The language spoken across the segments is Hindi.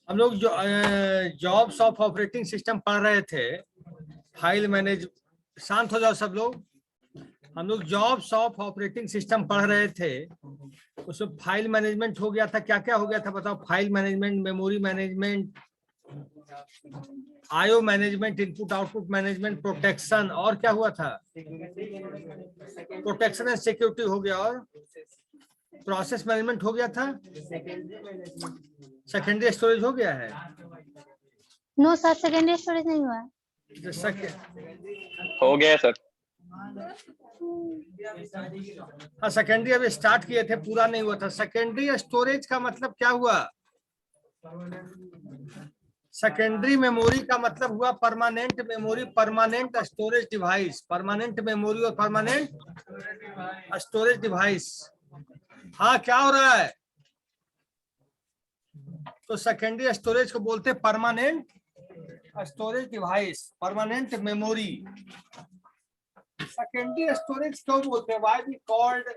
हम लोग जो जॉब्स ऑफ ऑपरेटिंग सिस्टम पढ़ रहे थे, फाइल मैनेज, शांत हो जाओ सब लोग। हम लोग जॉब्स ऑफ ऑपरेटिंग सिस्टम पढ़ रहे थे, उसमें फाइल मैनेजमेंट हो गया था। क्या क्या हो गया था बताओ? File management, memory management, IO management, input output management, protection, और क्या हुआ था? प्रोटेक्शन एंड सिक्योरिटी हो गया, और प्रोसेस मैनेजमेंट हो गया था। सेकेंडरी स्टोरेज हो गया है? नो सर, सेकेंडरी स्टोरेज नहीं हुआ। हो गया सर। हाँ, सेकेंडरी अभी स्टार्ट किए थे, पूरा नहीं हुआ था। सेकेंडरी स्टोरेज का मतलब क्या हुआ? सेकेंडरी मेमोरी का मतलब हुआ permanent memory, permanent storage device. Permanent memory और परमानेंट स्टोरेज डिवाइस। हाँ, क्या हो रहा है? तो सेकेंडरी स्टोरेज को बोलते हैं permanent storage device, permanent memory. Secondary storage क्यों बोलते हैं? Why we called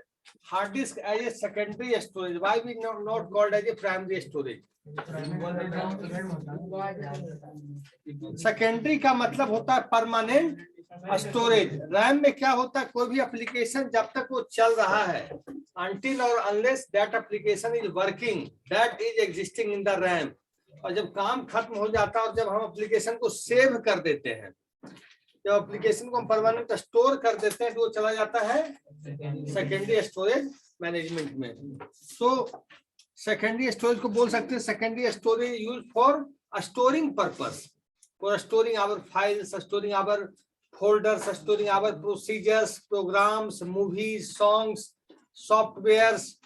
hard disk as a secondary storage? Why we not called as a primary storage? Secondary का मतलब होता है परमानेंट स्टोरेज। रैम में क्या होता है? कोई भी एप्लीकेशन जब तक वो चल रहा है, until or unless that application is working, that is existing in the RAM, और जब काम खत्म हो जाता है और जब हम एप्लीकेशन को सेव कर देते हैं, जब एप्लीकेशन को हम परमानेंट स्टोर कर देते हैं, तो वो चला जाता है सेकेंडरी स्टोरेज मैनेजमेंट में। तो सेकेंडरी स्टोरेज को बोल सकते हैं secondary storage use for storing purpose, for storing our files, storing our folders, storing our procedures, programs, movies, songs, softwares.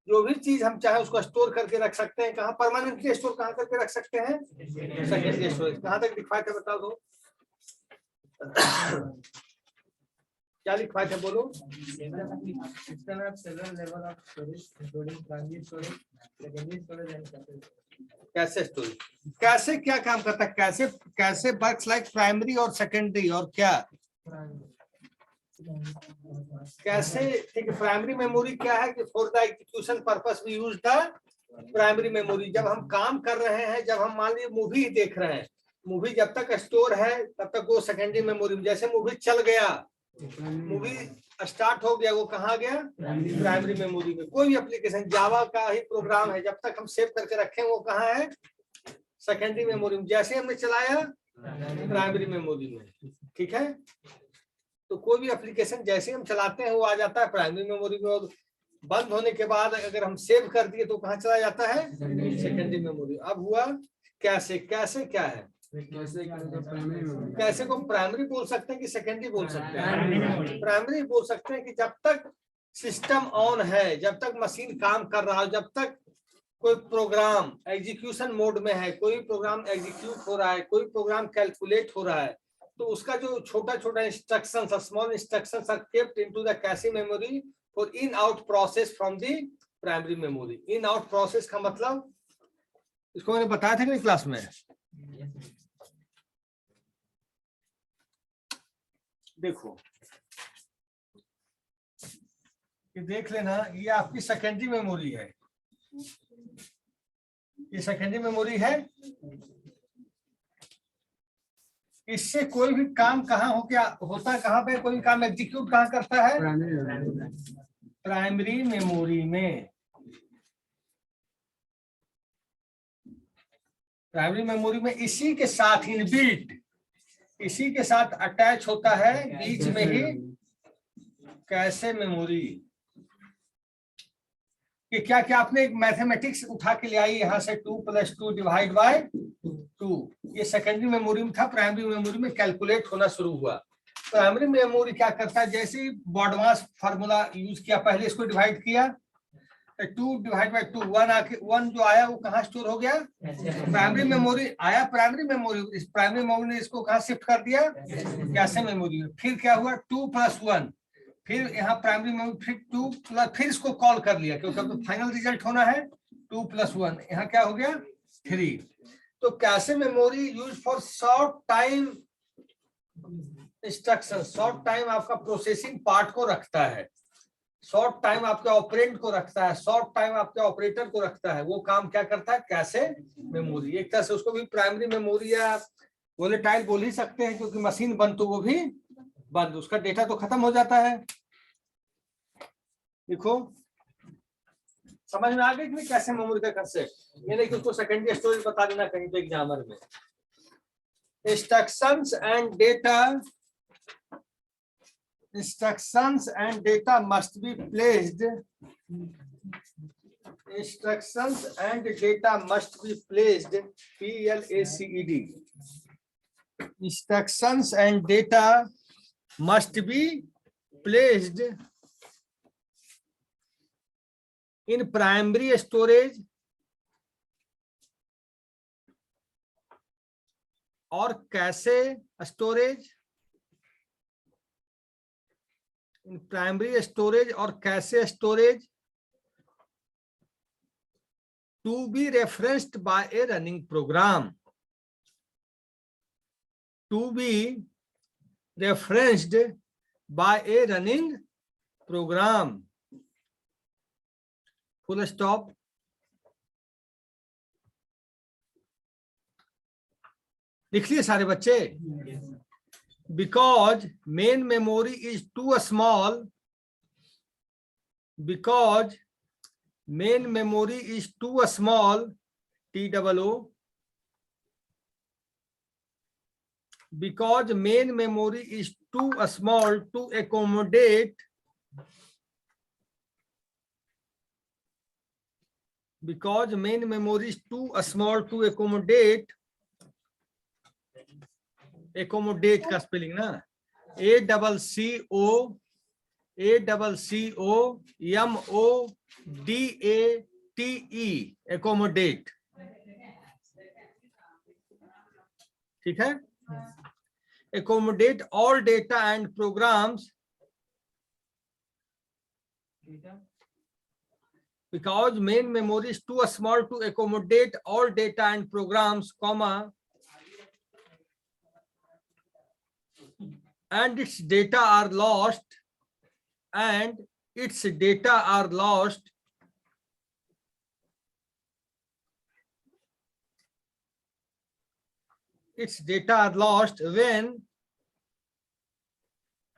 जो भी चीज हम चाहे उसको स्टोर करके रख सकते हैं। कहाँ परमानेंटली स्टोर कहाँ करके रख सकते हैं? Secondary storage. कहाँ तक लिखवाए थे बता दो? क्या लिखवाए थे बोलो? कैसे स्टोरेज, कैसे क्या काम करता है? कैसे कैसे वर्क्स लाइक प्राइमरी और सेकेंडरी, और क्या कैसे? ठीक है, प्राइमरी मेमोरी क्या है कि for the execution purpose we use the primary memory. जब हम काम कर रहे हैं, जब हम मान लीजिए मूवी देख रहे हैं, मूवी जब तक स्टोर है तब तक वो सेकेंडरी मेमोरी में। जैसे मूवी चल गया, मूवी स्टार्ट हो गया, वो कहाँ गया? प्राइमरी मेमोरी में। कोई भी एप्लीकेशन, जावा का ही प्रोग्राम है, जब तक हम सेव करके रखें वो कहाँ है? सेकेंडरी मेमोरी में। जैसे हमने चलाया, प्राइमरी मेमोरी में। ठीक है, तो कोई भी एप्लीकेशन जैसे हम चलाते हैं वो आ जाता है प्राइमरी मेमोरी में, और बंद होने के बाद अगर हम सेव कर दिए तो कहाँ चला जाता है? Secondary memory. अब हुआ कैसे, कैसे क्या है? कैसे को प्राइमरी बोल सकते हैं कि सेकेंडरी बोल सकते हैं? प्राइमरी बोल सकते हैं कि जब तक सिस्टम ऑन है, जब तक मशीन काम कर रहा है, जब तक कोई प्रोग्राम एग्जीक्यूशन मोड में है, कोई प्रोग्राम एग्जीक्यूट हो रहा है, कोई प्रोग्राम कैलकुलेट हो रहा है, तो उसका जो छोटा छोटा instructions, small instructions are kept into the cache memory for in out process from the primary memory. In out process का मतलब, इसको मैंने बताया था कि क्लास में? देखो, ये देख लेना, ये आपकी सेकेंडरी मेमोरी है, ये सेकेंडरी मेमोरी है। इससे कोई भी काम कहाँ हो क्या होता है? कहाँ पे कोई काम एग्जीक्यूट कहाँ करता है? प्राइमरी मेमोरी में। प्राइमरी मेमोरी में इसी के साथ इनबिल्ट, इसी के साथ अटैच होता है बीच में ही कैशे मेमोरी। कि क्या क्या आपने एक मैथमेटिक्स उठा के ले आई यहाँ से, 2 + 2 डिवाइड बाय 2, ये सेकेंडरी मेमोरी में था। प्राइमरी मेमोरी में कैलकुलेट होना शुरू हुआ। प्राइमरी मेमोरी क्या करता है? जैसे ही बॉडमास फार्मूला यूज किया, पहले इसको डिवाइड किया, 2 डिवाइड बाय 2, 1 आके 1 जो आया वो कहाँ स्टोर हो गया? प्राइमरी मेमोरी आया, प्राइमरी मेमोरी। इस प्राइमरी मेमोरी ने इसको कहाँ शिफ्ट कर दिया? कैशे मेमोरी में। फिर क्या हुआ? 2 + 1, फिर यहाँ प्राइमरी मेमोरी, फिर 2 प्लस, फिर इसको कॉल कर लिया क्योंकि अब तो फाइनल रिजल्ट होना है। 2 + 1, यहाँ क्या हो गया? 3। तो cache memory use for short time instruction, short time आपका प्रोसेसिंग पार्ट को रखता है। शॉर्ट टाइम आपके ऑपरेंड को रखता है, शॉर्ट टाइम आपके ऑपरेटर को रखता है, वो काम क्या करता है, कैशे मेमोरी। एक तरह से उसको भी प्राइमरी मेमोरी या वोलेटाइल बोल ही सकते हैं, क्योंकि मशीन बंद तो वो भी बंद, उसका डेटा तो खत्म हो जाता है। देखो समझ में आ गई कि कैसे मेमोरी का कंसेप्ट। ये नहीं कि उसको सेकेंडरी स्टोरेज बता देना कहीं तो एग्जामर में। Instructions and data, instructions and data must be placed, instructions and data must be placed, PLACED, instructions and data must be placed in primary storage और cache storage, in primary storage or cache storage to be referenced by a running program, to be referenced by a running program, full stop। लिख लिए सारे बच्चे? Because main memory is too small, because main memory is too small, TOO, because main memory is too small to accommodate, because main memory is too small to accommodate, accommodate का स्पेलिंग ना, ACCOMODATE, accommodate, ठीक है। accommodate all data and programs, because main memory is too small to accommodate all data and programs, comma, and its data are lost, and its data are lost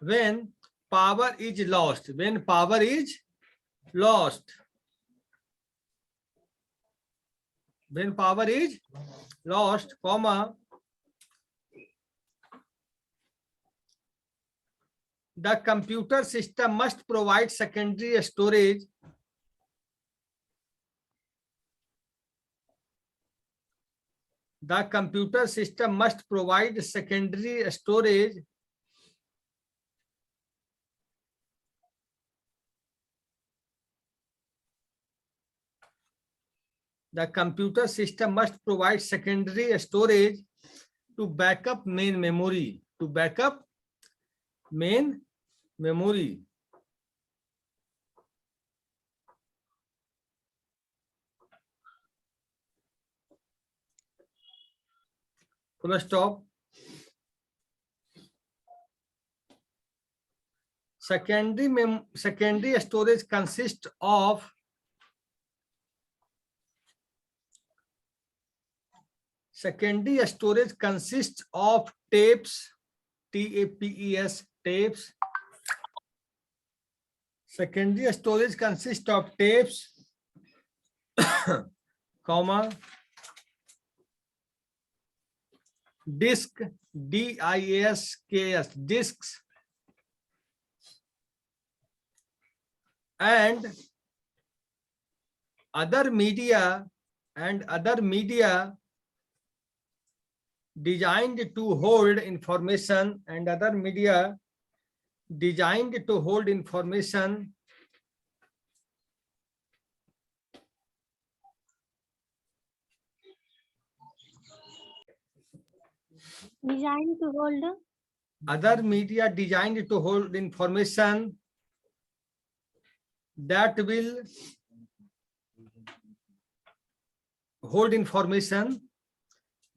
when power is lost, when power is lost, when power is lost, comma, the computer system must provide secondary storage, the computer system must provide secondary storage the computer system must provide secondary storage to backup main memory, to backup main memory. Full stop। Secondary storage consists of tapes, TAPES, tapes. Secondary storage consists of tapes, comma, disk, DISKS, disks, and other media designed to hold information, and other media designed to hold information Designed to hold, other media designed to hold information that will hold information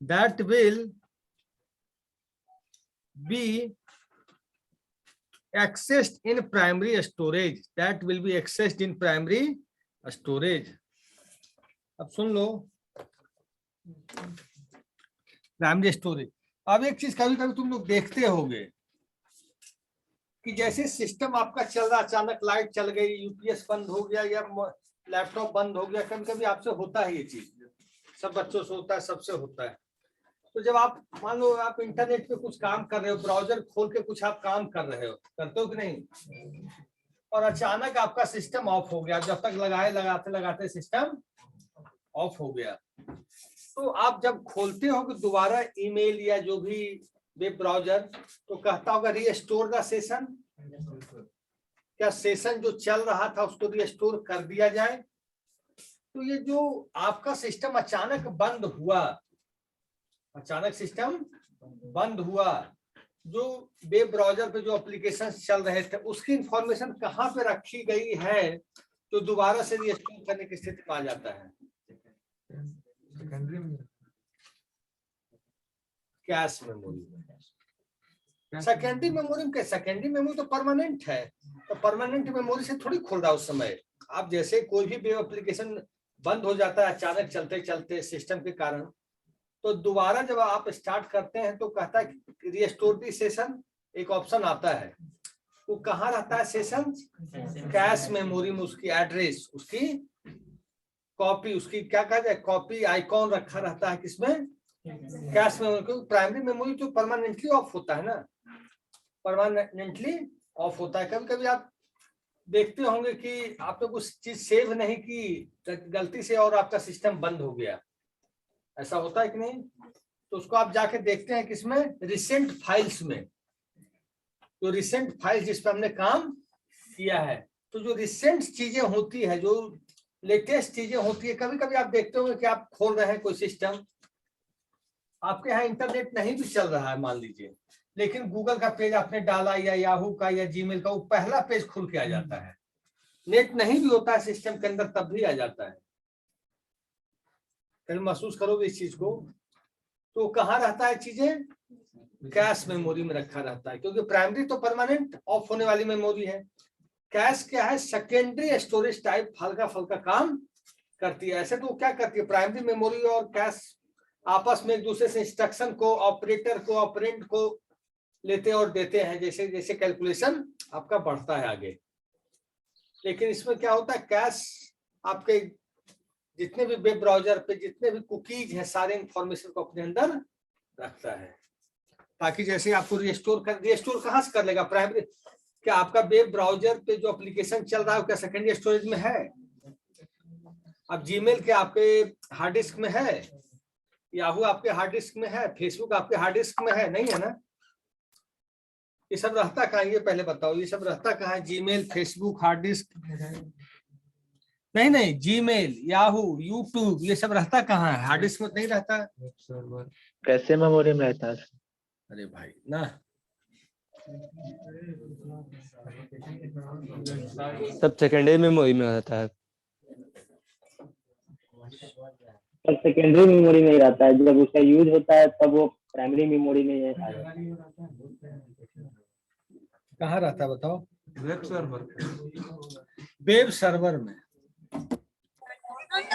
that will be accessed in primary storage, that will be accessed in primary storage. अब सुन लो प्राइमरी स्टोरेज। अब एक चीज कभी कभी तुम लोग देखते होगे कि जैसे सिस्टम आपका चल रहा, अचानक लाइट चल गई, यूपीएस बंद हो गया या लैपटॉप बंद हो गया, कभी कभी आपसे होता है ये चीज, सब बच्चों से होता है, सबसे होता है। तो जब आप मान लो आप इंटरनेट पे कुछ काम कर रहे हो, ब्राउजर खोल के कुछ आप काम कर रहे हो, करते हो कि नहीं, और अचानक आपका सिस्टम ऑफ हो गया, जब तक लगाते लगाते सिस्टम ऑफ हो गया, तो आप जब खोलते हो कि दोबारा ईमेल या जो भी वेब ब्राउजर, तो कहता होगा रीस्टोर द सेशन। क्या सेशन जो चल रहा था उसको रीस्टोर कर दिया जाए? तो ये जो आपका सिस्टम अचानक बंद हुआ, अचानक सिस्टम बंद हुआ, जो वेब ब्राउजर पे जो एप्लीकेशन चल रहे थे उसकी इंफॉर्मेशन कहाँ पे रखी गई है तो दोबारा से रीस्टोर करने की स्थिति में आ जाता है? Cache memory. सेकेंडरी मेमोरी में, सेकेंडरी मेमोरी तो परमानेंट है, तो परमानेंट मेमोरी से थोड़ी खोल रहा उस समय। आप जैसे कोई भी वेब एप्लीकेशन बंद हो जाता है अचानक चलते चलते सिस्टम के कारण, तो दोबारा जब आप स्टार्ट करते हैं तो कहता है रीस्टोर दी सेशन, एक ऑप्शन आता है, वो कहाँ रहता है सेशन? कैश मेमोरी में उसकी एड्रेस, उसकी कॉपी, उसकी क्या कहा जाए, कॉपी आइकॉन रखा रहता है किसमें? Cache memory. क्योंकि प्राइमरी मेमोरी तो परमानेंटली ऑफ होता है ना, परमानेंटली ऑफ होता है। कभी कभी आप देखते होंगे कि आपने कुछ चीज सेव नहीं की गलती से और आपका सिस्टम बंद हो गया, ऐसा होता है कि नहीं? तो उसको आप जाके देखते हैं किसमें? रिसेंट फाइल्स में। तो रिसेंट फाइल्स जिस पर हमने काम किया है, तो जो रिसेंट चीजें होती है, जो लेटेस्ट चीजें होती है, कभी कभी आप देखते होंगे कि आप खोल रहे हैं कोई सिस्टम, आपके यहाँ इंटरनेट नहीं भी चल रहा है मान लीजिए, लेकिन गूगल का पेज आपने डाला या याहू का या जीमेल का, वो पहला पेज खुल के आ जाता है। नेट नहीं भी होता है सिस्टम के अंदर तब भी आ जाता है। कभी महसूस करोगे इस चीज को? तो कहाँ रहता है चीजें? कैश मेमोरी में रखा रहता है, क्योंकि प्राइमरी तो परमानेंट ऑफ होने वाली मेमोरी है। कैश क्या है? सेकेंडरी स्टोरेज टाइप, हल्का फल्का काम करती है। ऐसे तो क्या करती है, प्राइमरी मेमोरी और कैश आपस में एक दूसरे से इंस्ट्रक्शन को, ऑपरेटर को, ऑपरेंड को लेते और देते हैं, जैसे जैसे कैलकुलेशन आपका बढ़ता है आगे। लेकिन इसमें क्या होता है, कैश आपके जितने भी वेब ब्राउजर पे जितने भी कुकीज हैं, सारे इंफॉर्मेशन को अपने अंदर रखता है, ताकि जैसे आपको रिस्टोर कहाँ से कर लेगा? प्राइमरी। क्या आपका वेब ब्राउजर पे जो एप्लीकेशन चल रहा है क्या सेकेंडरी स्टोरेज में है? अब जीमेल के आपके हार्ड डिस्क में है, याहू आपके हार्ड डिस्क में है, फेसबुक आपके हार्ड डिस्क में है? नहीं है ना। ये सब रहता कहाँ है, ये पहले बताओ, ये सब रहता कहाँ है? Gmail, Facebook, hard disk? नहीं, जीमेल, याहू, यूट्यूब, ये सब रहता कहाँ है? हार्ड डिस्क में नहीं रहता। कैसे मेमोरी में रहता है? अरे भाई ना, सब सेकेंडरी मेमोरी में रहता है। सब सेकेंडरी मेमोरी में ही रहता है, जब उसका यूज होता है तब वो प्राइमरी मेमोरी में है। कहाँ रहता है बताओ? Web server. वेब सर्वर में।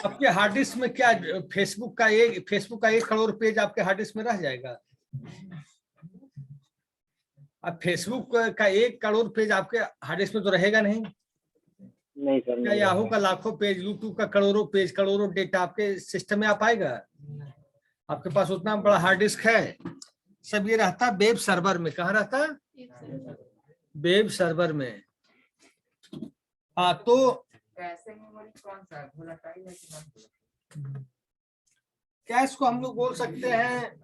आपके हार्ड डिस्क में क्या फेसबुक का 1 करोड़ पेज आपके हार्ड डिस्क में रह जाएगा? अब फेसबुक का 1 करोड़ पेज आपके हार्ड डिस्क में तो रहेगा नहीं। नहीं सर, क्या याहू का लाखों पेज, यूट्यूब का करोड़ों पेज, करोड़ों डेटा आपके सिस्टम में आ पाएगा? आपके पास उतना बड़ा हार्ड डिस्क है? सब ये रहता वेब सर्वर में। कहाँ रहता? वेब सर्वर में। हाँ, तो कैश को हम लोग बोल सकते हैं,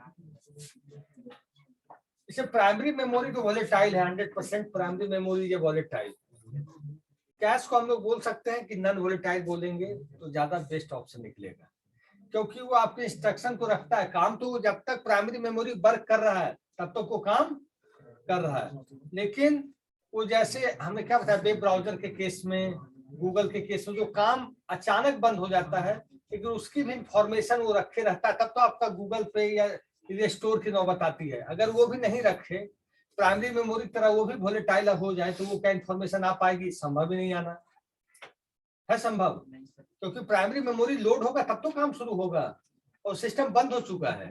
इसे प्राइमरी मेमोरी तो वॉलेटाइल है, 100% प्राइमरी मेमोरी ये वॉलेटाइल। कैश को हम लोग बोल सकते हैं कि नॉन वॉलेटाइल बोलेंगे तो ज्यादा बेस्ट ऑप्शन निकलेगा, क्योंकि वो आपके इंस्ट्रक्शन को रखता है। काम तो जब तक प्राइमरी मेमोरी वर्क कर रहा है तब तक वो काम कर रहा है, लेकिन वो जैसे हमने क्या बताया वेब ब्राउजर के केस में, गूगल के केस में, जो काम अचानक बंद हो जाता है लेकिन उसकी भी इंफॉर्मेशन वो रखे रहता है, तब तो आपका गूगल पे या रिस्टोर की नौबत आती है। अगर वो भी नहीं रखे प्राइमरी मेमोरी की तरह वो भी वोलेटाइल हो जाए तो वो क्या इंफॉर्मेशन आ पाएगी? संभव ही नहीं आना है। संभव, क्योंकि प्राइमरी मेमोरी लोड होगा तब तो काम शुरू होगा और सिस्टम बंद हो चुका है,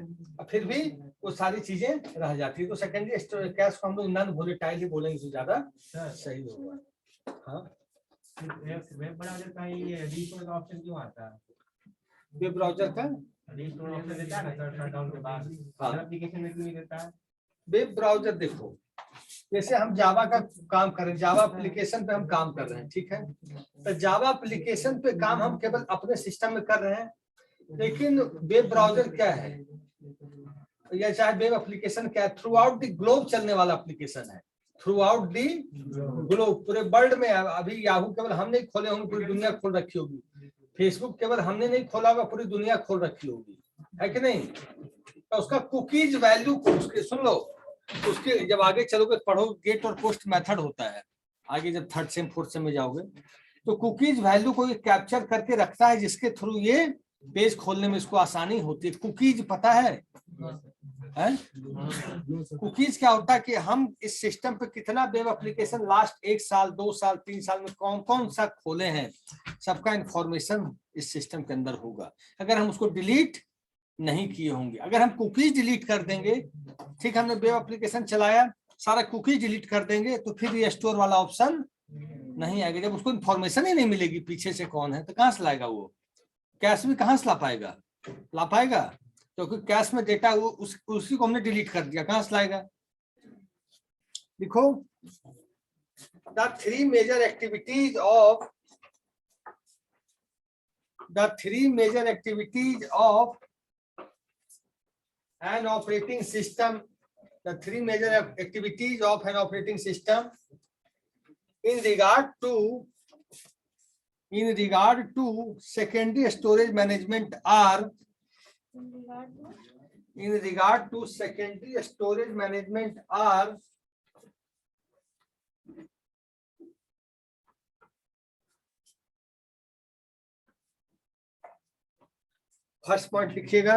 फिर भी वो सारी चीजें रह जाती है। तो सेकेंडरी कैश को हम लोग नॉन वोलेटाइल ही बोलेंगे तो ज्यादा सही होगा। हाँ, वेब ब्राउज़र का ये रीस्टोर का ऑप्शन क्यों आता है? वेब ब्राउजर का रीस्टोर ऑप्शन देता है ना शट डाउन के बाद, हाँ। एप्लीकेशन में क्यों नहीं देता है? वेब ब्राउजर देखो, जैसे हम जावा का काम कर रहे हैं, जावा एप्लीकेशन पे हम काम कर रहे हैं, ठीक है, तो जावा एप्लीकेशन पे काम हम केवल अपने सिस्टम में कर रहे हैं, लेकिन वेब ब्राउजर क्या है या चाहे वेब एप्लीकेशन क्या है, थ्रू आउट द ग्लोब चलने वाला एप्लीकेशन है। थ्रू आउट द ग्लोब, पूरे वर्ल्ड में। अभी याहू केवल हम नहीं खोले होंगे, पूरी दुनिया खोल रखी होगी। फेसबुक केवल हमने नहीं खोला होगा, पूरी दुनिया खोल रखी होगी, है कि नहीं? तो उसका कुकीज वैल्यू को उसके सुन लो, उसके जब आगे चलोगे पढ़ो, गेट और पोस्ट मेथड होता है आगे, जब थर्ड सेम फोर्थ सेम में जाओगे तो कुकीज वैल्यू को ये कैप्चर करके रखता है, जिसके थ्रू ये पेज खोलने में इसको आसानी होती है। कुकीज पता है? कुकीज क्या होता है कि हम इस सिस्टम पे कितना वेब एप्लीकेशन लास्ट 1 साल 2 साल 3 साल में कौन कौन सा खोले हैं, सबका इंफॉर्मेशन इस सिस्टम के अंदर होगा, अगर हम उसको डिलीट नहीं किए होंगे। अगर हम कुकीज डिलीट कर देंगे, ठीक, हमने वेब एप्लीकेशन चलाया, सारा कुकीज डिलीट कर देंगे, तो फिर ये स्टोर वाला ऑप्शन नहीं आएगा। जब उसको इंफॉर्मेशन ही नहीं मिलेगी पीछे से कौन है, तो कहां से लाएगा वो? कैश में कहां से ला पाएगा? ला पाएगा? क्योंकि कैश में डेटा वो उसी को हमने डिलीट कर दिया, कहां से लाएगा? देखो, the three major activities of an operating system, the three major activities of an operating system in regard to secondary storage management are first point लिखिएगा,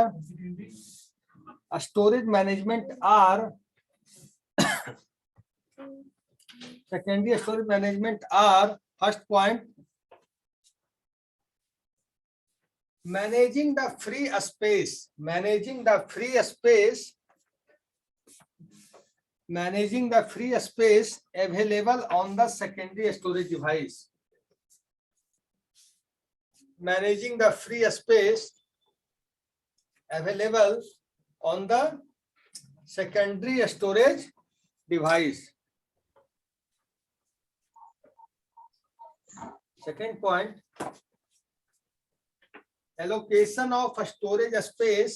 storage management are secondary storage management are, first point, managing the free space available on the secondary storage device. Managing the free space available on the secondary storage device. Second point, allocation of storage space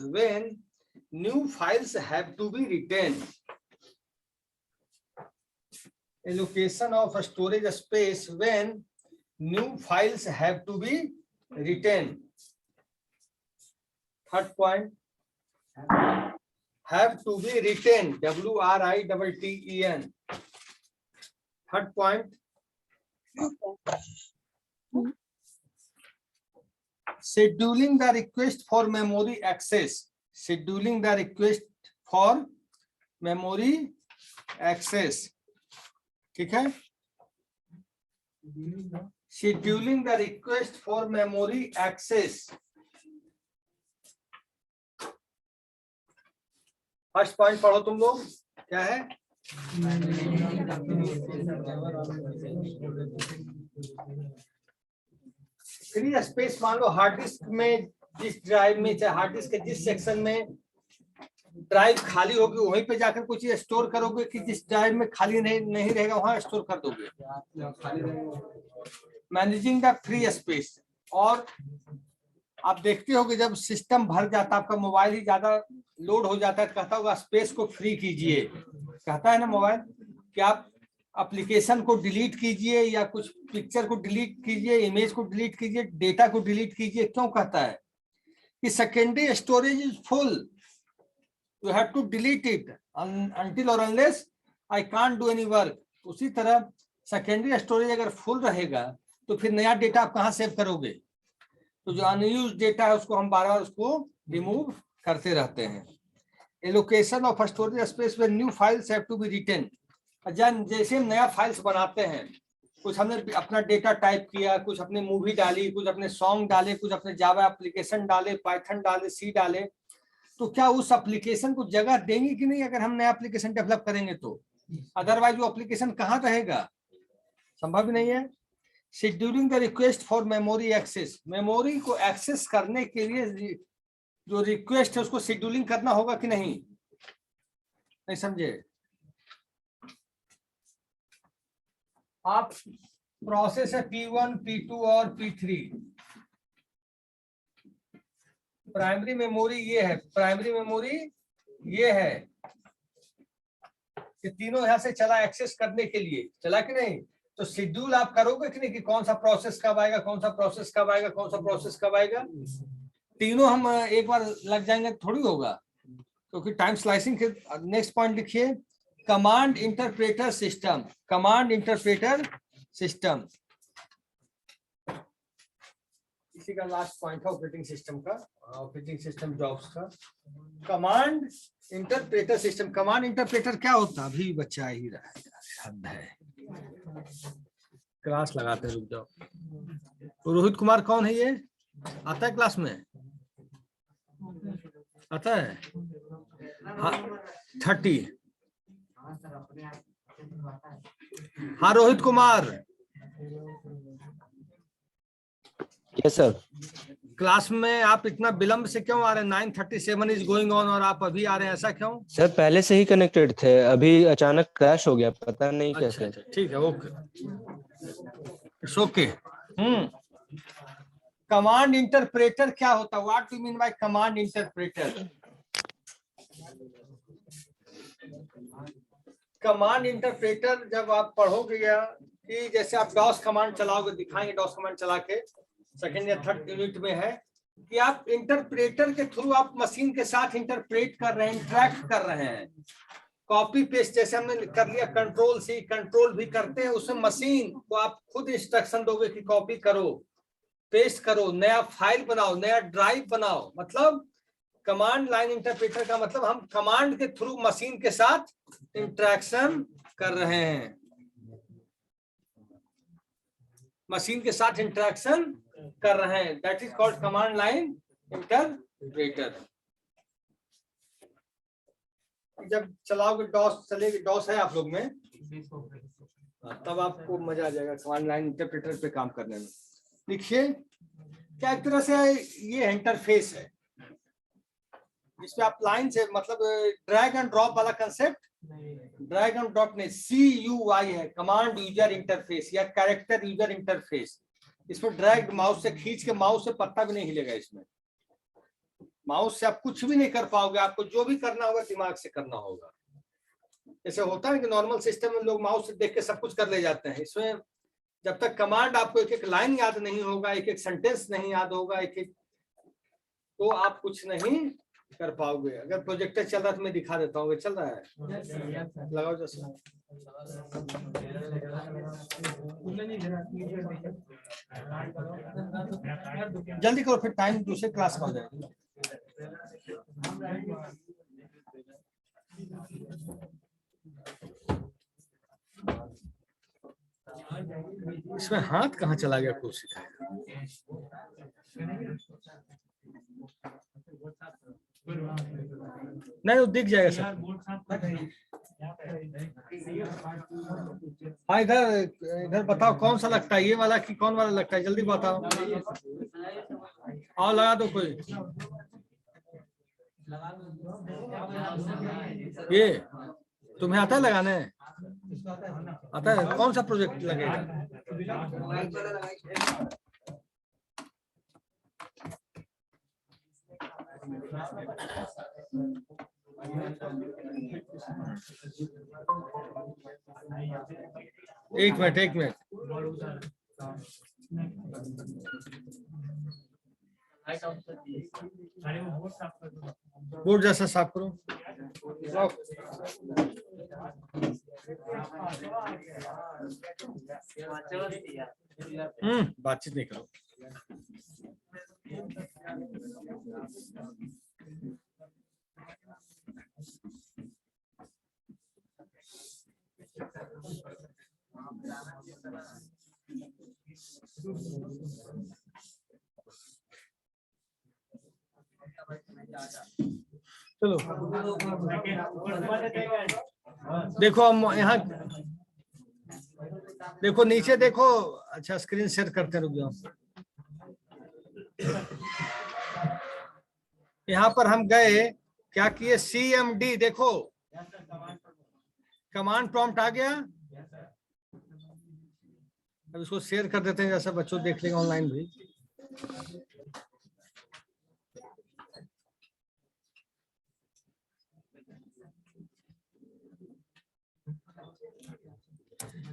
when new files have to be written. Allocation of storage space when new files have to be written. Third point, have to be written, WRITTEN. Third point, scheduling the request for memory access. Scheduling the request for memory access. ठीक है? Scheduling the request for memory access. First point पढ़ो तुम लोग, क्या है? फ्री स्पेस मान लो हार्ड डिस्क में, जिस ड्राइव में, चाहे हार्ड डिस्क के जिस सेक्शन में ड्राइव खाली होगी वहीं पे जाकर कुछ स्टोर करोगे, कि जिस ड्राइव में खाली नहीं रहेगा वहां स्टोर कर दोगे। Managing the free space. और आप देखते हो कि जब सिस्टम भर जाता है, आपका मोबाइल ही ज्यादा लोड हो जाता है, कहता होगा स्पेस को फ्री कीजिए, कहता है ना मोबाइल, कि आप एप्लीकेशन को डिलीट कीजिए या कुछ पिक्चर को डिलीट कीजिए, इमेज को डिलीट कीजिए, डेटा को डिलीट कीजिए। क्यों कहता है? कि secondary storage is full, you have to delete it until or unless I can't do any work. उसी तरह सेकेंडरी स्टोरेज अगर फुल रहेगा तो फिर नया डेटा आप कहाँ सेव करोगे? तो जो अनयूज डेटा है उसको हम बार बार उसको रिमूव करते रहते हैं। एलोकेशन ऑफ स्टोरेज स्पेस में new files have to be written. जैसे हम नया फाइल्स बनाते हैं, कुछ हमने अपना डेटा टाइप किया, कुछ अपने मूवी डाली, कुछ अपने सॉन्ग डाले, कुछ अपने जावा एप्लीकेशन डाले, पाइथन डाले, सी डाले, तो क्या उस एप्लीकेशन को जगह देंगे कि नहीं अगर हम नया एप्लीकेशन डेवलप करेंगे तो? अदरवाइज वो एप्लीकेशन कहाँ रहेगा? संभव ही नहीं है। Scheduling the request for memory access, memory को एक्सेस करने के लिए जो रिक्वेस्ट है उसको शेड्यूलिंग करना होगा कि नहीं समझे? आप प्रोसेस है P1, P2 और P3। प्राइमरी मेमोरी ये है, प्राइमरी मेमोरी ये है, ये तीनों यहां से चला एक्सेस करने के लिए, चला कि नहीं? तो शेड्यूल आप करोगे कि नहीं कि कौन सा प्रोसेस कब आएगा, कौन सा प्रोसेस कब आएगा, कौन सा प्रोसेस कब आएगा? तीनों हम एक बार लग जाएंगे थोड़ी होगा, क्योंकि टाइम स्लाइसिंग के नेक्स्ट पॉइंट लिखिए, command interpreter system. Command interpreter system इसी का लास्ट पॉइंट है ऑपरेटिंग सिस्टम का, ऑपरेटिंग सिस्टम जॉब्स का। Command interpreter system, command interpreter क्या होता है? अभी बच्चा ही रहा है, हद है, क्लास लगाते हैं, रुक जाओ। तो रोहित कुमार कौन है ये? आता है क्लास में? आता है? हाँ 30। हाँ Rohit Kumar, yes sir. Class में आप इतना विलंब से क्यों आ रहे हैं? 9:37 इज गोइंग ऑन और आप अभी आ रहे हैं, ऐसा क्यों? सर पहले से ही कनेक्टेड थे, अभी अचानक क्रैश हो गया, पता नहीं कैसे। अच्छा, ठीक है, okay, it's okay. Command interpreter क्या होता है? What do you mean by command interpreter? Command interpreter जब आप पढ़ोगे या कि जैसे आप डॉस कमांड चलाओगे, दिखाएंगे डॉस कमांड चला के, सेकंड या थर्ड यूनिट में है कि आप इंटरप्रेटर के थ्रू आप मशीन के साथ इंटरप्रेट कर रहे हैं, इंटरेक्ट कर रहे हैं। कॉपी पेस्ट जैसे हमने कर लिया, कंट्रोल सी कंट्रोल भी करते हैं, उसमें मशीन को आप खुद इंस्ट्रक्शन दोगे कि कॉपी करो, पेस्ट करो, नया फाइल बनाओ, नया ड्राइव बनाओ। मतलब कमांड लाइन इंटरप्रेटर का मतलब हम कमांड के थ्रू मशीन के साथ इंटरेक्शन कर रहे हैं, मशीन के साथ इंटरेक्शन कर रहे हैं, that is called command line interpreter. जब चलाओगे डॉस चलेगी, डॉस है आप लोग में, तब आपको मजा आ जाएगा कमांड लाइन इंटरप्रेटर पे काम करने में। देखिए क्या एक तरह से ये इंटरफेस है, इसमें आप लाइन से मतलब ड्रैग एंड ड्रॉप वाला कंसेप्ट, ड्रैग एंड ड्रॉप में CUI है, कमांड यूजर इंटरफेस या कैरेक्टर यूजर इंटरफेस। इसमें ड्रैग माउस से खींच के, माउस से पत्ता भी नहीं हिलेगा, इसमें माउस से आप कुछ भी नहीं कर पाओगे, आपको जो भी करना होगा दिमाग से करना होगा। जैसे होता है कि नॉर्मल सिस्टम में लोग माउस से देख के सब कुछ कर ले जाते हैं, इसमें जब तक कमांड आपको एक एक लाइन याद नहीं होगा, एक एक सेंटेंस नहीं याद होगा, एक एक, तो आप कुछ नहीं कर पाओगे। अगर प्रोजेक्टर चल रहा है तो मैं दिखा देता हूँ, चल रहा है, लगाओ जैसे। जल्दी करो फिर टाइम दूसरे क्लास का हो जाएगा। इसमें हाथ कहाँ चला गया कुछ सिखाएगा? नहीं वो दिख जाएगा सर। हाँ इधर इधर बताओ कौन सा लगता है, ये वाला कि कौन वाला लगता है, जल्दी बताओ। और लगा दो कोई, ये तुम्हें आता है लगाने? आता है? कौन सा प्रोजेक्ट लगेगा? एक मिनट एक मिनट, बोर्ड जैसा साफ करो। बातचीत नहीं करो। चलो देखो हम यहाँ देखो नीचे देखो। अच्छा स्क्रीन शेयर करते रुक जाओ। यहाँ पर हम गए, क्या किए, CMD देखो कमांड प्रॉम्प्ट आ गया। अब इसको शेयर कर देते हैं, जैसा बच्चों देख लेंगे ऑनलाइन भी।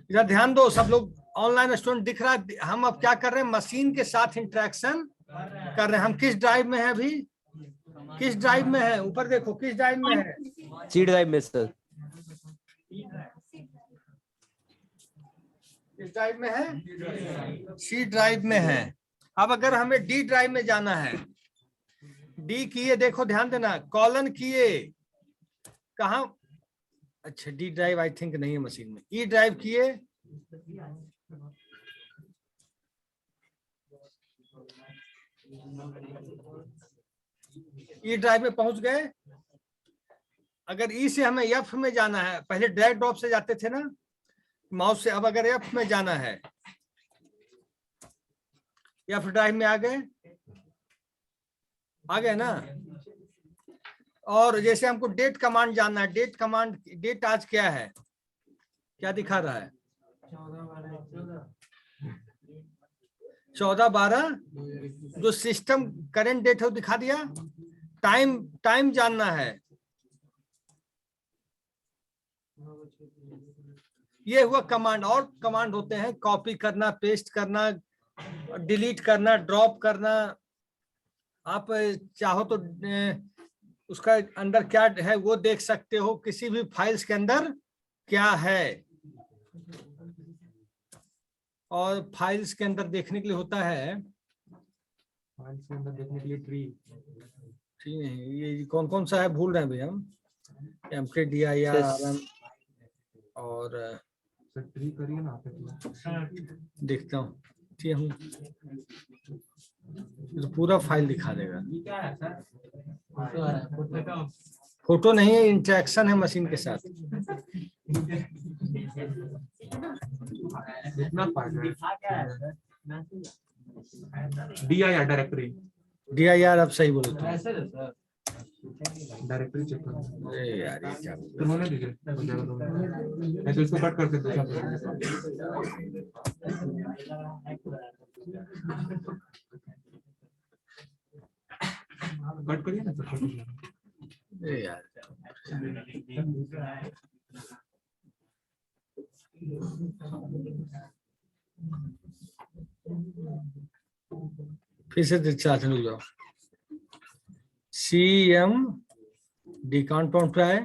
इधर ध्यान दो सब लोग, ऑनलाइन स्टूडेंट दिख रहा है। हम अब क्या कर रहे हैं, मशीन के साथ इंटरेक्शन कर रहे हैं। हम किस ड्राइव में है अभी, किस ड्राइव में है, ऊपर देखो किस ड्राइव में है, सी ड्राइव में सर। किस ड्राइव में है, सी ड्राइव में है। अब अगर हमें डी ड्राइव में जाना है, डी किए, देखो ध्यान देना, कॉलन किए कहा, अच्छा डी ड्राइव आई थिंक नहीं है मशीन में। ई ड्राइव किए, ई ड्राइव में पहुंच गए। अगर ई से हमें एफ में जाना है, पहले ड्रैग ड्रॉप से जाते थे ना माउस से, अब अगर एफ में जाना है, एफ ड्राइव में आ गए ना। और जैसे हमको डेट कमांड जानना है, डेट कमांड, डेट आज क्या है, क्या दिखा रहा है, 14/12, जो सिस्टम करंट डेट है वो दिखा दिया। टाइम जानना है, ये हुआ कमांड। और कमांड होते हैं कॉपी करना, पेस्ट करना, डिलीट करना, ड्रॉप करना। आप चाहो तो उसका अंदर क्या है वो देख सकते हो, किसी भी फाइल्स के अंदर क्या है। और फाइल्स के अंदर देखने के लिए होता है, फाइल्स के अंदर देखने के लिए ट्री नहीं, ये कौन कौन सा है भूल रहे हैं भैया हम, MKDIR और ट्री करिए ना, देखता हूँ। ठीक है, तो पूरा फाइल दिखा देगा। ये क्या है सर, फोटो नहीं है, इंटरेक्शन है मशीन के साथ। DIR डायरेक्टरी, DIR अब सही बोले तो। डायरेक्टरी चेक करो। अरे यार ये क्या बोल तो होने दीजिए, ऐसे इसको कट करके दूसरा कट करिए ना सर। अरे यार फिर से चार्ज जाओ। CMD कौन प्रॉम्प्ट है,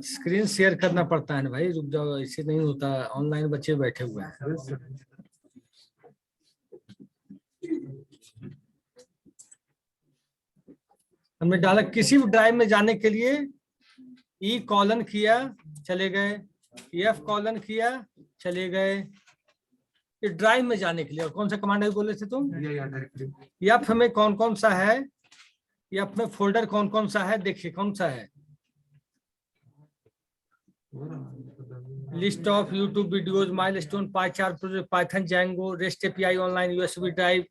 स्क्रीन शेयर करना पड़ता है ना भाई, रुक जाओ, ऐसे नहीं होता। ऑनलाइन बच्चे बैठे हुए हैं। हमने डाला किसी भी ड्राइव में जाने के लिए, E कॉलन किया चले गए, F कॉलन किया चले गए, ये ड्राइव में जाने के लिए। और कौन सा कमांड है बोले थे तुम, F में कौन कौन सा है, F में फोल्डर कौन कौन सा है, देखिए कौन सा है, list of YouTube videos, milestone, pie chart project, Python, Django, rest API, online USB drive,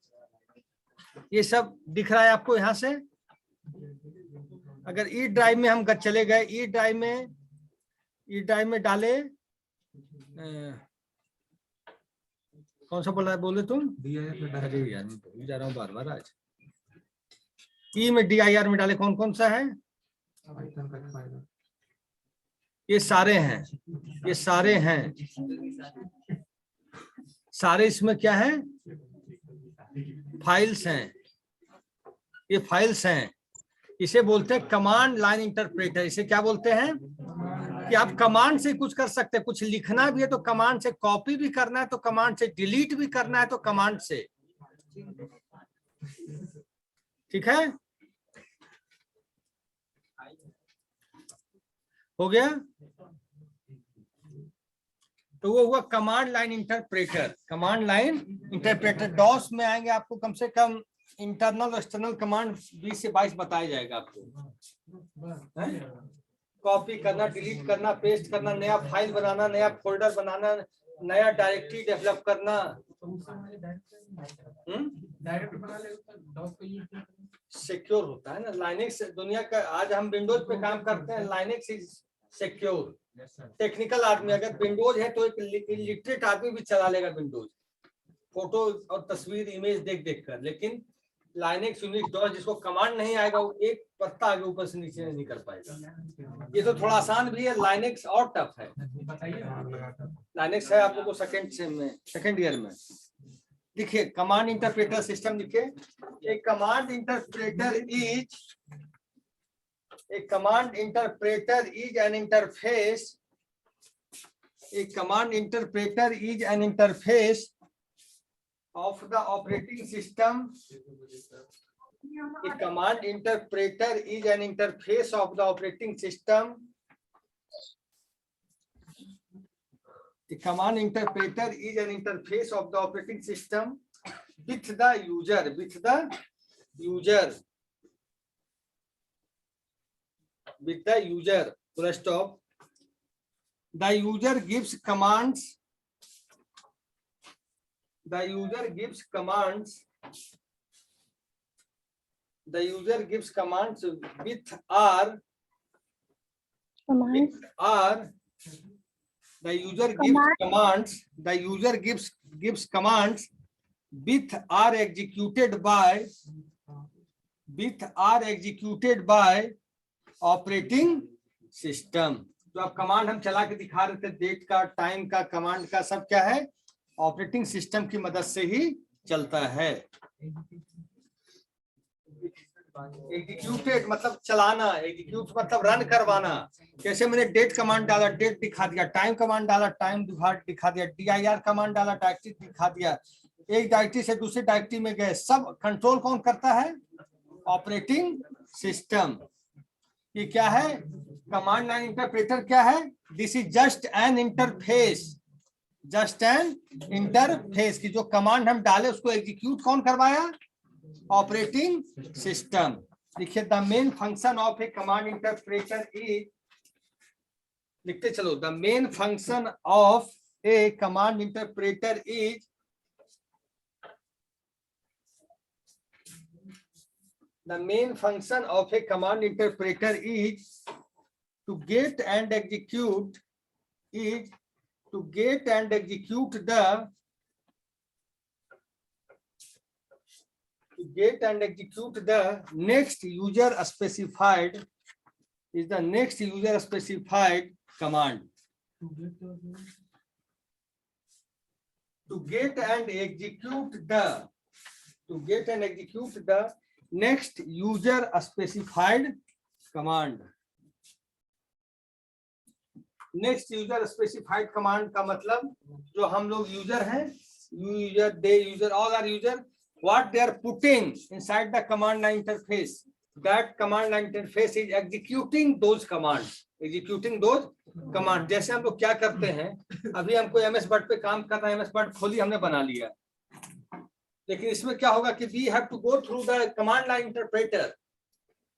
ये सब दिख रहा है आपको यहाँ से। अगर ई ड्राइव में हम चले गए, ई ड्राइव में डाले, कौन सा बोल रहा है बोले तुम, अरे यार मैं भूल जा रहा हूँ बार बार आज। ई में DIR में डाले कौन कौन सा है, ये सारे हैं, ये सारे हैं, सारे इसमें क्या है, फाइल्स हैं, ये फाइल्स हैं। इसे बोलते हैं कमांड लाइन इंटरप्रेटर। इसे क्या बोलते हैं कि आप कमांड से कुछ कर सकते हैं, कुछ लिखना भी है तो कमांड से, कॉपी भी करना है तो कमांड से, डिलीट भी करना है तो कमांड से। ठीक है, हो गया। तो वो हुआ command line interpreter. Command line interpreter DOS में आएंगे, आपको कम से कम इंटरनल और एक्सटर्नल कमांड 20 से 22 बताया जाएगा आपको। कॉपी करना, डिलीट करना, पेस्ट करना, नया फाइल बनाना, नया फोल्डर बनाना, नया डायरेक्टरी डेवलप करना। डायरेक्ट बना ले डॉस को यूज सिक्योर होता है ना लाइनेक्स। दुनिया का आज हम विंडोज पे काम करते हैं, लाइनेक्स इज सिक्योर। टेक्निकल आदमी अगर विंडोज है तो एक इलिटरेट आदमी भी चला लेगा विंडोज, फोटो और तस्वीर इमेज देख देख कर। लेकिन लाइनेक्स यूनिक्स डॉस जिसको कमांड नहीं आएगा वो एक पत्ता आगे ऊपर से नीचे नहीं कर पाएगा। ये तो थोड़ा आसान भी है, लाइनेक्स और टफ है। लाइनेक्स है आप लोग को सेकंड ईयर में। देखिए कमांड इंटरप्रेटर सिस्टम लिखे। एक command interpreter is an interface. एक command interpreter is an interface of the operating system. A command interpreter is an interface of the operating system. The command interpreter is an interface of the operating system with the user. Full stop. The user gives commands. The user gives commands with R. The user gives commands with are executed by operating system. तो अब कमांड हम चला के दिखा रहे थे, डेट का, टाइम का, कमांड का, सब क्या है ऑपरेटिंग सिस्टम की मदद से ही चलता है। एग्जीक्यूटेड मतलब चलाना, एग्जीक्यूट मतलब रन करवाना। जैसे मैंने डेट कमांड डाला, डेट दिखा दिया, टाइम कमांड डाला, टाइम दिखा दिया, dir कमांड डाला, डायरेक्टरी दिखा दिया, एक डायरेक्टरी से दूसरी डायरेक्टरी में गए। सब कंट्रोल कौन करता है? Operating system. ये क्या है? कमांड लाइन इंटरप्रेटर क्या है? This is just an interface. की जो कमांड हम डाले उसको एग्जीक्यूट कौन करवाया? Operating system. देखिए the main function of a command interpreter is, लिखते चलो, the main function of a command interpreter is to get and execute the next user specified command. To get and execute the next user specified command. Next user specified command का मतलब जो हम लोग यूजर हैं, user, they user, all are user, what they are putting inside the command line interface, that command line interface is executing those command. जैसे हम लोग क्या करते हैं, अभी हमको एमएस वर्ड पे काम करना है, एमएस वर्ड खोली हमने बना लिया, लेकिन इसमें क्या होगा कि we have to go through the command line interpreter,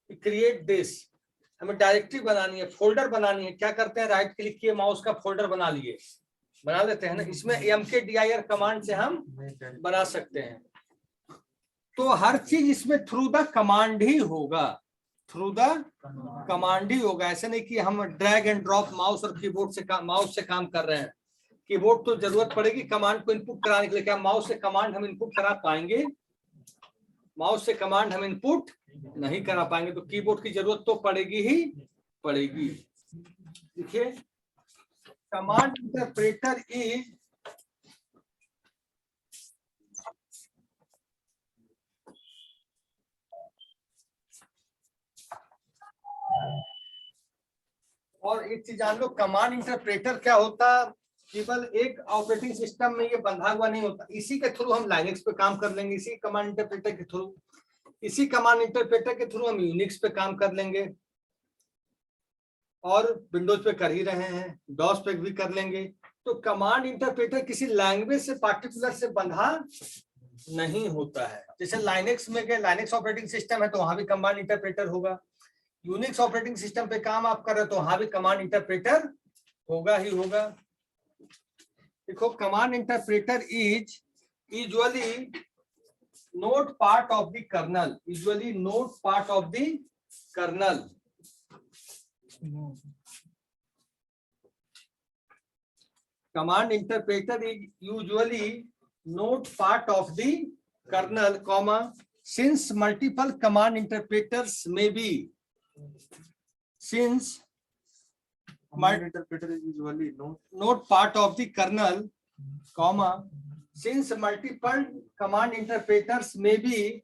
create this. हमें डायरेक्टरी बनानी है, फोल्डर बनानी है, क्या करते हैं, राइट क्लिक किए, माउस का फोल्डर बना लेते हैं ना। इसमें mkdir कमांड से हम बना सकते हैं। तो हर चीज इसमें थ्रू द कमांड ही होगा, ऐसे नहीं कि हम ड्रैग एंड ड्रॉप माउस और कीबोर्ड से काम कर रहे हैं। कीबोर्ड तो जरूरत पड़ेगी कमांड को इनपुट कराने के लिए, क्या माउस से कमांड हम इनपुट करा पाएंगे? माउस से कमांड हम इनपुट नहीं करा पाएंगे, तो कीबोर्ड की जरूरत तो पड़ेगी ही पड़ेगी। देखिए कमांड इंटरप्रेटर इज और एक चीज जान लो, कमांड इंटरप्रेटर क्या होता, केवल एक ऑपरेटिंग सिस्टम में ये बंधा हुआ नहीं होता, इसी के थ्रू हम लाइनेक्स पे काम कर लेंगे, इसी कमांड इंटरप्रेटर के थ्रू, इसी कमांड इंटरप्रेटर के थ्रू हम यूनिक्स पे काम कर लेंगे, और विंडोज पे कर ही रहे हैं, डॉस पे भी कर लेंगे। तो कमांड इंटरप्रेटर किसी लैंग्वेज से पार्टिकुलर से बंधा नहीं होता है। जैसे लाइनेक्स में गए, लाइनेक्स ऑपरेटिंग सिस्टम है तो वहां भी कमांड इंटरप्रेटर होगा, यूनिक्स ऑपरेटिंग सिस्टम पे काम आप कर रहे हो तो वहां भी कमांड इंटरप्रेटर होगा ही होगा। देखो, command interpreter is usually not part of the kernel, usually not part of the kernel. Command interpreter is usually not part of the kernel, comma, since multiple command interpreters may be, since Command interpreter is usually not part of the kernel, comma, since multiple command interpreters may be,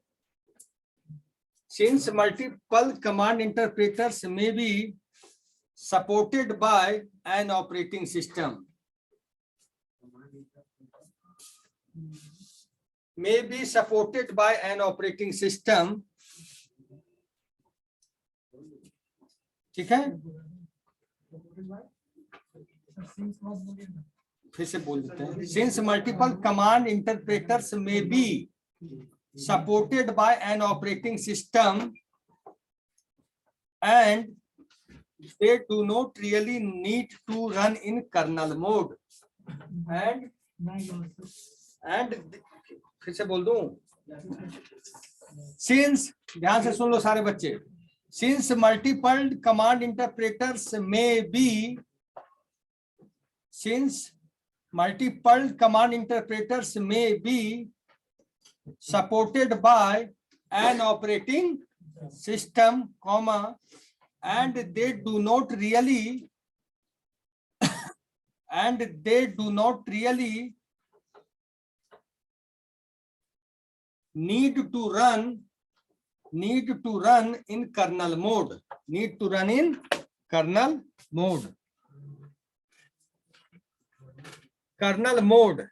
since multiple command interpreters may be supported by an operating system, may be supported by an operating system, ठीक है, फिर से बोल देते हैं, since multiple command interpreters may be supported by an operating system and they do not really need to run in kernel mode, and फिर से बोल दूं, since, ध्यान से सुन लो सारे बच्चे, since multiple command interpreters may be, since multiple command interpreters may be supported by an operating system, comma, and they do not really need to run in kernel mode, need to run in kernel mode, kernel mode।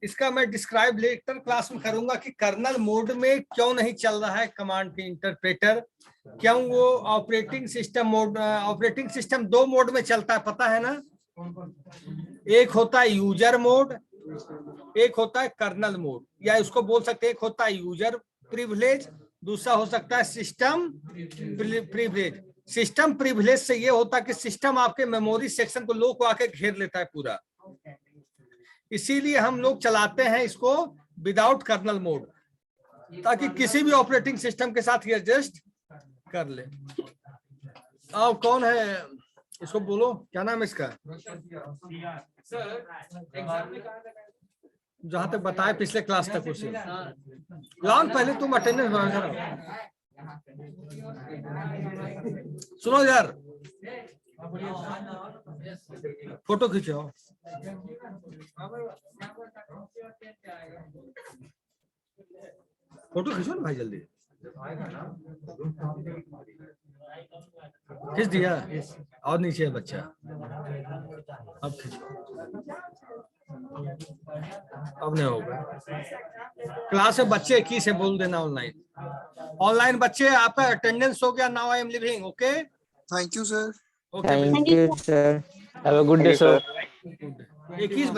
इसका मैं डिस्क्राइब लेटर क्लास में करूंगा कि कर्नल मोड में क्यों नहीं चल रहा है कमांड के इंटरप्रेटर, क्यों वो operating system mode, operating system दो मोड में चलता है, पता है ना, एक होता है यूजर मोड, एक होता है कर्नल मोड, या इसको बोल सकते हैं एक होता है यूजर प्रिविलेज, दूसरा हो सकता है सिस्टम प्रिविलेज। सिस्टम प्रिविलेज से ये होता है कि सिस्टम आपके मेमोरी सेक्शन को लोग को आके घेर लेता है पूरा, इसीलिए हम लोग चलाते हैं इसको विदाउट कर्नल मोड, ताकि किसी भी ऑपरेटिंग सिस्टम के साथ ये एडजस्ट कर ले। अब कौन है, इसको बोलो क्या नाम है इसका, जहां तक बताए पिछले क्लास तक उसे लॉन्ग, पहले तुम अटेंडेंस बना करो। सुनो यार, फोटो खींचो, फोटो खींचो ना भाई, जल्दी खींच दिया, और नीचे है बच्चा, अब खींचो, अब नहीं होगा। क्लास में बच्चे की से बोल देना ऑनलाइन बच्चे आपका अटेंडेंस हो गया, now I am living, okay, Thank you, sir. Okay, thank you sir, have a good day sir. एक ही